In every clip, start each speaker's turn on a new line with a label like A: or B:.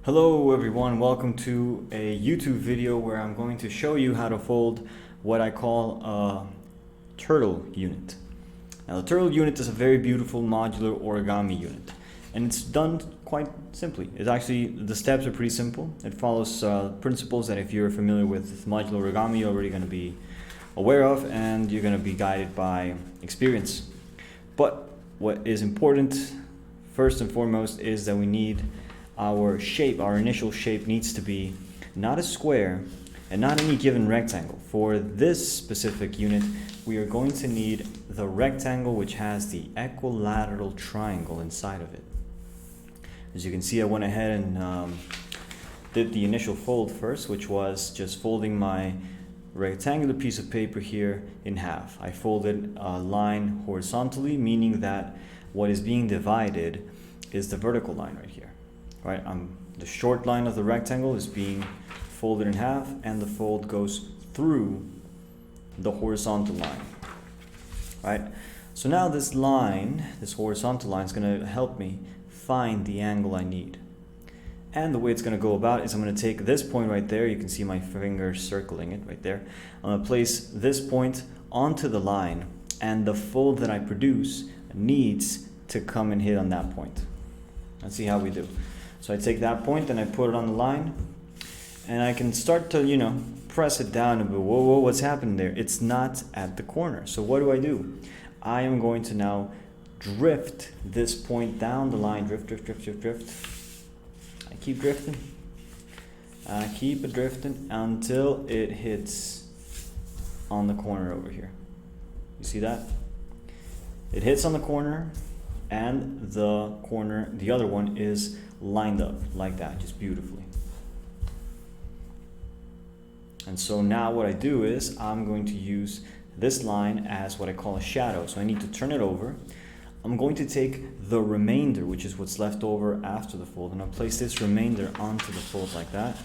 A: Hello everyone, welcome to a YouTube video where I'm going to show you how to fold what I call a turtle unit. Now the turtle unit is a very beautiful modular origami unit and it's done quite simply. The steps are pretty simple. It follows principles that if you're familiar with modular origami you're already going to be aware of, and you're going to be guided by experience. But what is important first and foremost is that we need our shape. Our initial shape needs to be not a square and not any given rectangle. For this specific unit, we are going to need the rectangle which has the equilateral triangle inside of it. As you can see, I went ahead and did the initial fold first, which was just folding my rectangular piece of paper here in half. I folded a line horizontally, meaning that what is being divided is the vertical line right here. Right, the short line of the rectangle is being folded in half, and the fold goes through the horizontal line. Right, so now this line, this horizontal line, is going to help me find the angle I need. And the way it's going to go about it is I'm going to take this point right there. You can see my finger circling it right there. I'm going to place this point onto the line, and the fold that I produce needs to come and hit on that point. Let's see how we do. So I take that point and I put it on the line, and I can start to, press it down a bit. Whoa, what's happening there? It's not at the corner. So what do? I am going to now drift this point down the line. Drift. I keep drifting. I keep it drifting until it hits on the corner over here. You see that? It hits on the corner, and the other one is lined up like that, just beautifully. And so now what I do is I'm going to use this line as what I call a shadow. So I need to turn it over. I'm going to take the remainder, which is what's left over after the fold, and I'll place this remainder onto the fold like that.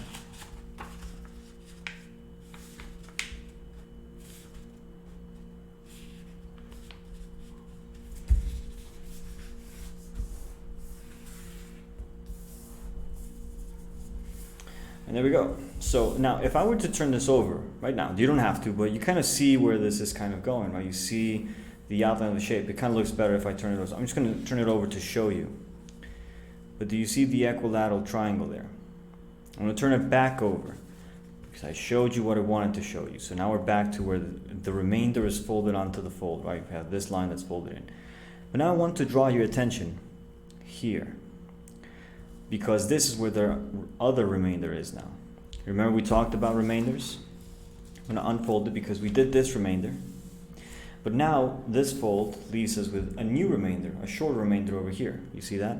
A: And there we go. So now if I were to turn this over right now, you don't have to, but you kind of see where this is kind of going, right? You see the outline of the shape. It kind of looks better if I turn it over. I'm just going to turn it over to show you. But do you see the equilateral triangle there? I'm going to turn it back over because I showed you what I wanted to show you. So now we're back to where the remainder is folded onto the fold, right? We have this line that's folded in. But now I want to draw your attention here, because this is where the other remainder is now. Remember we talked about remainders? I'm going to unfold it because we did this remainder. But now this fold leaves us with a new remainder, a shorter remainder over here. You see that?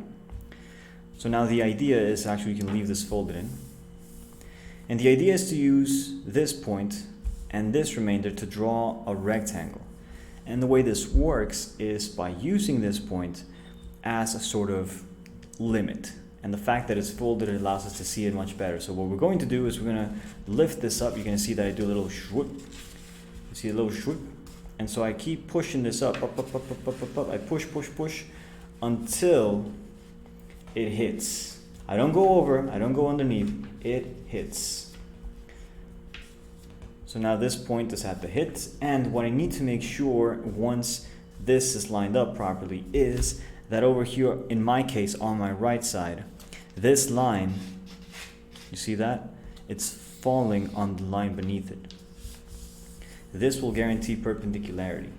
A: So now the idea is actually you can leave this folded in. And the idea is to use this point and this remainder to draw a rectangle. And the way this works is by using this point as a sort of limit. And the fact that it's folded, it allows us to see it much better. So what we're going to do is we're going to lift this up. You're going to see that I do a little swoop. You see a little swoop? And so I keep pushing this up. I push until it hits. I don't go over, I don't go underneath, it hits. So now this point is at the hit, and what I need to make sure once this is lined up properly is that over here, in my case, on my right side, this line, you see that? It's falling on the line beneath it. This will guarantee perpendicularity.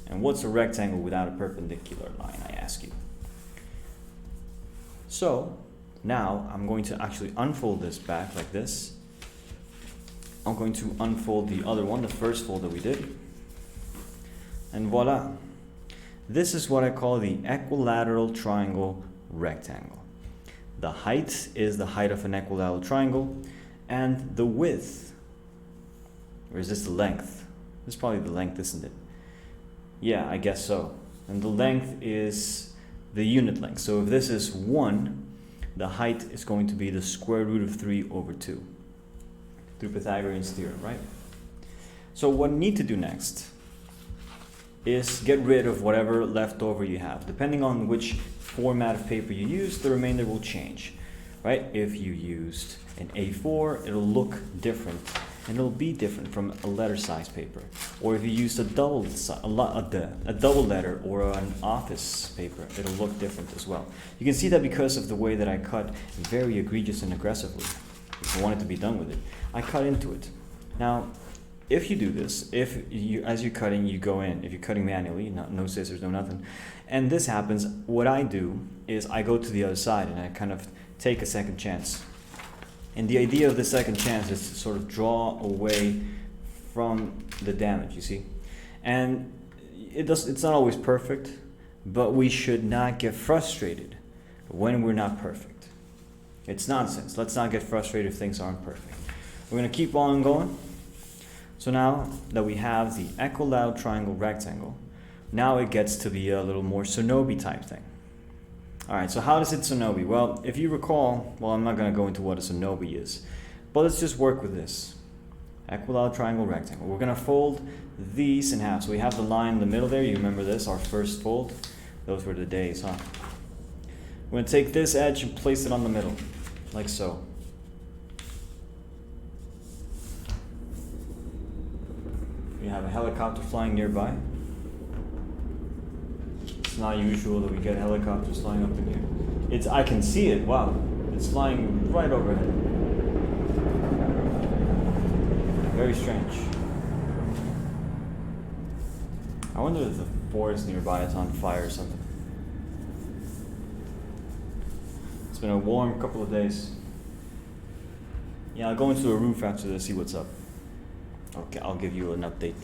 A: And what's a rectangle without a perpendicular line, I ask you? So now I'm going to actually unfold this back like this. I'm going to unfold the other one, the first fold that we did. And voila, this is what I call the equilateral triangle rectangle. The height is the height of an equilateral triangle, and the width, or is this the length? This is probably the length, isn't it? Yeah, I guess so. And the length is the unit length. So if this is 1, the height is going to be the square root of 3 over 2 through Pythagorean's theorem, right? So what we need to do next is get rid of whatever leftover you have. Depending on which format of paper you use, the remainder will change, right? If you used an A4, it'll look different, and it'll be different from a letter size paper. Or if you used a double letter or an office paper, it'll look different as well. You can see that because of the way that I cut very egregious and aggressively. If I wanted to be done with it, I cut into it. Now, if you do this, as you're cutting, you go in. If you're cutting manually, no scissors, no nothing, and this happens, what I do is I go to the other side and I kind of take a second chance. And the idea of the second chance is to sort of draw away from the damage, you see. And it's not always perfect, but we should not get frustrated when we're not perfect. It's nonsense. Let's not get frustrated if things aren't perfect. We're going to keep on going. So now that we have the equilateral triangle rectangle, now it gets to be a little more Sonobe type thing. Alright, so how does it Sonobe? Well, if you recall, I'm not going to go into what a Sonobe is, but let's just work with this. Equilateral triangle rectangle. We're going to fold these in half. So we have the line in the middle there. You remember this, our first fold? Those were the days, huh? We're going to take this edge and place it on the middle, like so. We have a helicopter flying nearby. It's not usual that we get helicopters flying up in here. I can see it, wow. It's flying right overhead. Very strange. I wonder if the forest nearby is on fire or something. It's been a warm couple of days. Yeah, I'll go into a roof after this, see what's up. Okay, I'll give you an update.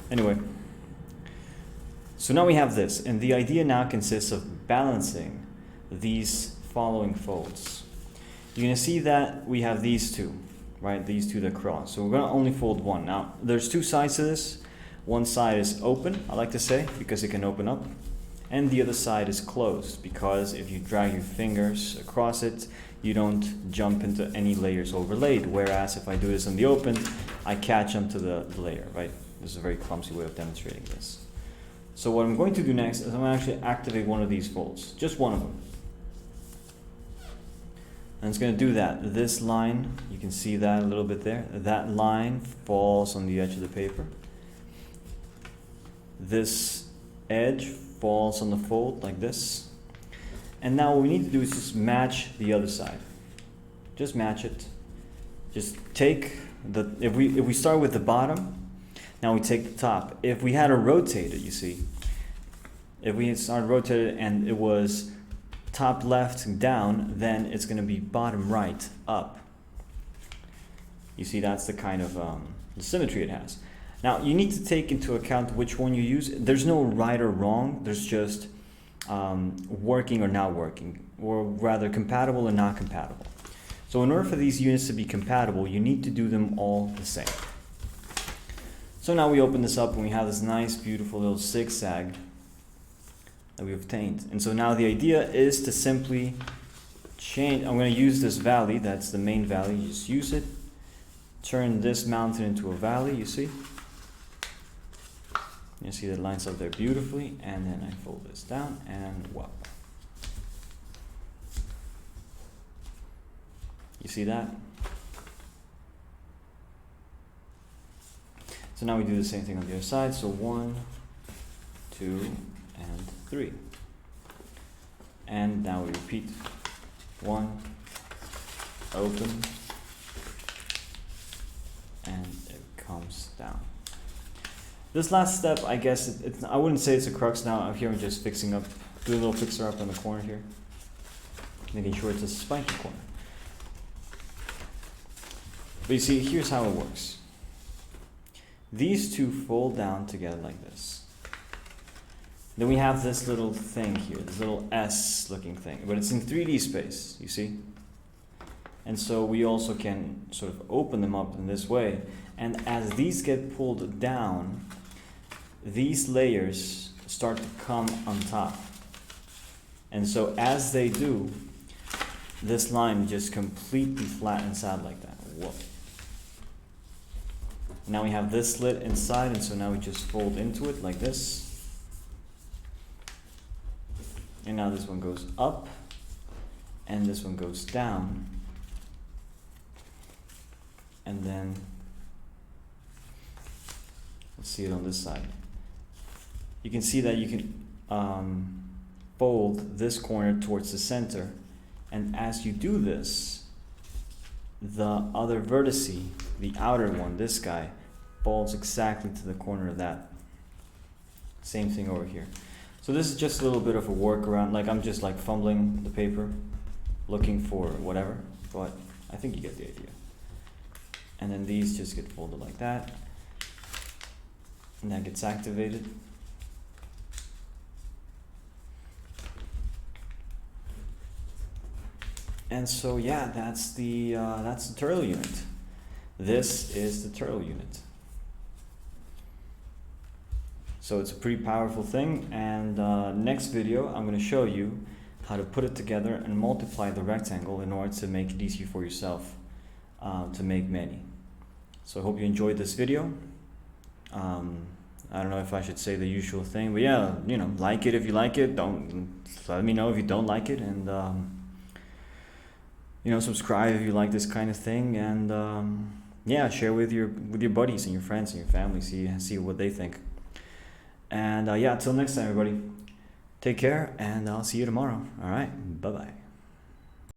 A: Anyway, so now we have this, and the idea now consists of balancing these following folds. You're going to see that we have these two, right? These two that cross. So we're going to only fold one. Now, there's two sides to this. One side is open, I like to say, because it can open up. And the other side is closed, because if you drag your fingers across it, you don't jump into any layers overlaid. Whereas if I do this in the open, I catch them to the layer, right? This is a very clumsy way of demonstrating this. So what I'm going to do next is I'm going to actually activate one of these folds, just one of them. And it's going to do that. This line, you can see that a little bit there. That line falls on the edge of the paper. This edge falls on the fold like this. And now what we need to do is just match the other side. Just match it. Just take if we start with the bottom, now we take the top. If we had to rotate it, you see, if we had started rotated and it was top left down, then it's going to be bottom right up. You see, that's the kind of the symmetry it has. Now you need to take into account which one you use. There's no right or wrong. There's just working or not working, or rather compatible or not compatible. So in order for these units to be compatible, you need to do them all the same. So now we open this up and we have this nice, beautiful little zigzag that we obtained. And so now the idea is to simply change. I'm going to use this valley. That's the main valley. You just use it. Turn this mountain into a valley, you see. You see that it lines up there beautifully, and then I fold this down and whoop. You see that? So now we do the same thing on the other side. So 1, 2, and 3. And now we repeat. 1, open, and it comes down. This last step, I guess, I wouldn't say it's a crux now. Here I'm just fixing up, doing a little fixer up on the corner here. Making sure it's a spiky corner. But you see, here's how it works. These two fold down together like this. Then we have this little thing here, this little S looking thing, but it's in 3D space, you see? And so we also can sort of open them up in this way. And as these get pulled down, these layers start to come on top. And so as they do, this line just completely flattens out like that. Whoa. Now we have this slit inside, and so now we just fold into it like this. And now this one goes up, and this one goes down. And then, let's see it on this side. You can see that you can fold this corner towards the center. And as you do this, the other vertice, the outer one, this guy, falls exactly to the corner of that. Same thing over here. So this is just a little bit of a workaround. Like I'm just like fumbling the paper, looking for whatever, but I think you get the idea. And then these just get folded like that, and that gets activated. And so yeah, that's the turtle unit. This is the turtle unit. So it's a pretty powerful thing, and next video I'm going to show you how to put it together and multiply the rectangle in order to make it easier for yourself to make many. So I hope you enjoyed this video. I don't know if I should say the usual thing, but yeah, you know, like it if you like it. Don't let me know if you don't like it, and you know, subscribe if you like this kind of thing, and yeah, share with your buddies and your friends and your family. See what they think. And yeah, until next time, everybody, take care, and I'll see you tomorrow. All right, bye bye.